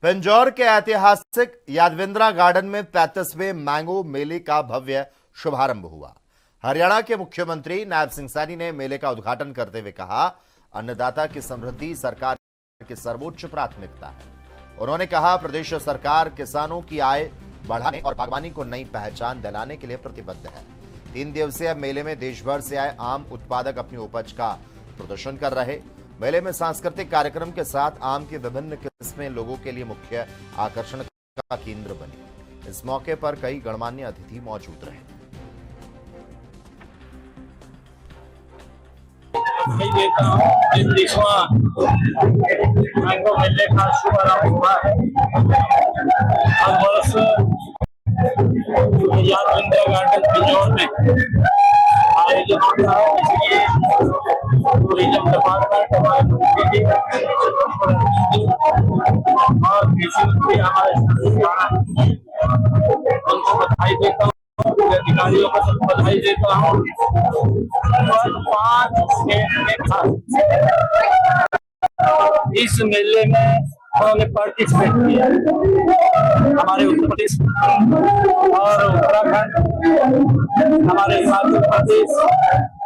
पिंजौर के ऐतिहासिक यादविंद्रा गार्डन में 35वें मैंगो मेले का भव्य शुभारंभ हुआ। हरियाणा के मुख्यमंत्री नायब सिंह सैनी ने मेले का उद्घाटन करते हुए कहा, अन्नदाता की समृद्धि सरकार की सर्वोच्च प्राथमिकता है। उन्होंने कहा, प्रदेश सरकार किसानों की आय बढ़ाने और बागवानी को नई पहचान दिलाने के लिए प्रतिबद्ध है। 3 दिवसीय मेले में देश भर से आए आम उत्पादक अपनी उपज का प्रदर्शन कर रहे। मेले में सांस्कृतिक कार्यक्रम के साथ आम की विभिन्न किस्में लोगों के लिए मुख्य आकर्षण का केंद्र बनी। इस मौके पर कई गणमान्य अतिथि मौजूद रहे। मैंगो मेले का शुभारंभ हुआ है। हर वर्ष यादविंद्रा गार्डन पिंजौर में आयोजित होता है, इसलिए टूरिज्म डिपार्टमेंट और कृषि मंत्री हमारे उनको बधाई देता हूँ, अधिकारियों को सब बधाई देता हूँ। 5 इस मेले में उन्होंने पार्टिसिपेट किया। हमारे उत्तर प्रदेश और उत्तराखंड, हमारे हिमाचल प्रदेश,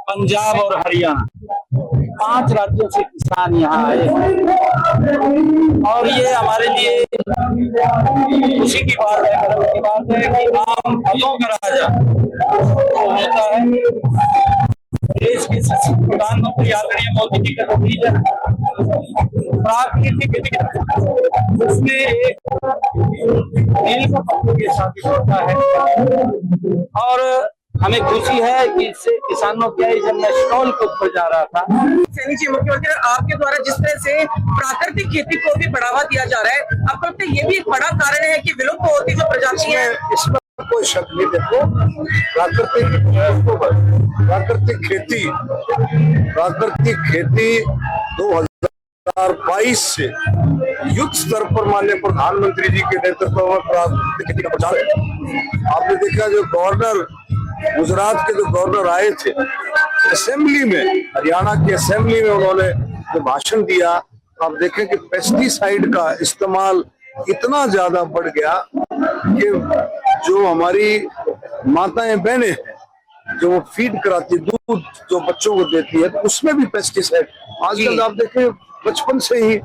पंजाब और हरियाणा 5 राज्यों से किसान यहाँ आए और ये हमारे लिए खुशी की बात है, गर्व की बात है कि आम फलों का राजा तो होता है। देश के प्रधानमंत्री आदरणीय मोदी जी का विजन प्राकृतिक उसमें एक नील का पत्थर के साथ होता है और हमें खुशी है कि इससे किसानों की आय। जब मैं स्टॉल के ऊपर जा रहा था, मुख्यमंत्री आपके द्वारा जिस तरह से प्राकृतिक खेती को भी बढ़ावा दिया जा रहा है, आपको लगता है ये भी एक बड़ा कारण है कि विलुप्त होती जो प्रजाति है? इसमें कोई शक नहीं। देखो, प्राकृतिक खेती 2022 से युद्ध स्तर पर माननीय प्रधानमंत्री जी के नेतृत्व में प्राकृतिक खेती का प्रचार है। आपने देखा, जो गवर्नर गुजरात के जो गवर्नर आए थे असेंबली में, हरियाणा की असेंबली में उन्होंने जो भाषण दिया, आप देखें कि पेस्टिसाइड का इस्तेमाल इतना ज्यादा बढ़ गया कि जो हमारी माताएं बहनें हैं, जो वो फीड कराती, दूध जो बच्चों को देती है, तो उसमें भी पेस्टिसाइड। आजकल आप देखें, बचपन से ही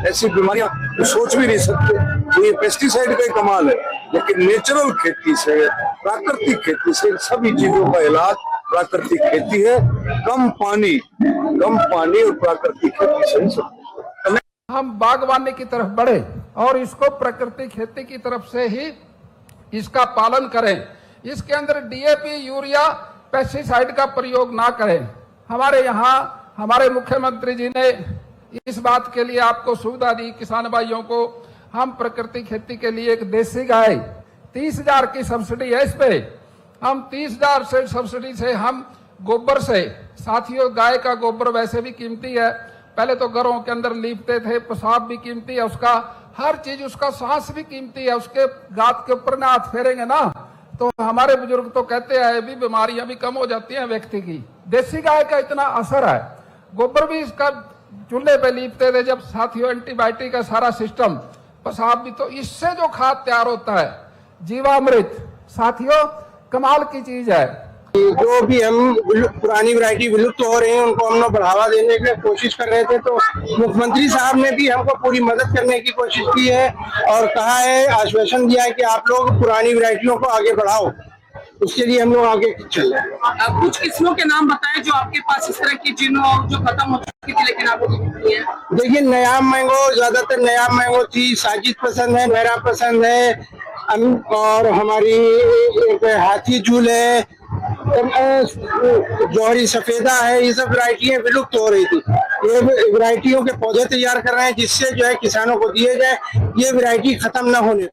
ऐसी बीमारियां तो सोच भी नहीं सकते। तो ये पेस्टिसाइड का ही कमाल है, लेकिन नेचुरल खेती से, प्राकृतिक खेती से सभी चीजों का इलाज प्राकृतिक खेती है। कम पानी और प्राकृतिक खेती से सब। हम बागवानी की तरफ बढ़े और इसको प्राकृतिक खेती की तरफ से ही इसका पालन करें। इसके अंदर डीएपी, यूरिया, पेस्टिसाइड का प्रयोग ना करें। हमारे यहाँ हमारे मुख्यमंत्री जी ने इस बात के लिए आपको सुविधा दी, किसान भाइयों को। हम प्राकृतिक खेती के लिए एक देसी गाय 30,000 की सब्सिडी है। इस पे हम 30,000 से सब्सिडी से हम गोबर से, साथियों गाय का गोबर वैसे भी कीमती है, पहले तो घरों के अंदर लीपते थे, पेशाब भी कीमती है उसका, हर चीज उसका, सांस भी कीमती है। उसके गात के ऊपर ना हाथ फेरेंगे ना तो हमारे बुजुर्ग तो कहते हैं भी बीमारियां भी कम हो जाती हैं व्यक्ति की। देसी गाय का इतना असर है। गोबर भी इसका चूल्हे पे लीपते थे जब, साथियों एंटीबायोटिक का सारा सिस्टम, पेशाब भी, तो इससे जो खाद तैयार होता है जीवामृत, साथियों कमाल की चीज है। जो भी हम पुरानी वैरायटी विलुप्त हो रही है उनको हम लोग बढ़ावा देने की कोशिश कर रहे थे, तो मुख्यमंत्री साहब ने भी हमको पूरी मदद करने की कोशिश की है और कहा है, आश्वासन दिया है कि आप लोग पुरानी वैरायटियों को आगे बढ़ाओ। उसके लिए हम लोग आगे चल रहे हैं। कुछ किस्मों के नाम बताएं जो आपके पास इस तरह की जिन्हों जो खत्म हो चुकी थी लेकिन आपको है। देखिए, नया मैंगो, ज्यादातर नया मैंगो थी, साजिद पसंद है, मेरा पसंद है, और हमारी एक हाथी झूल है, जौहरी सफेदा है। ये सब वैरायटियां विलुप्त हो रही थी। ये वैरायटियों के पौधे तैयार कर रहे हैं जिससे जो है किसानों को दिए जाए, ये वैरायटी खत्म न होने।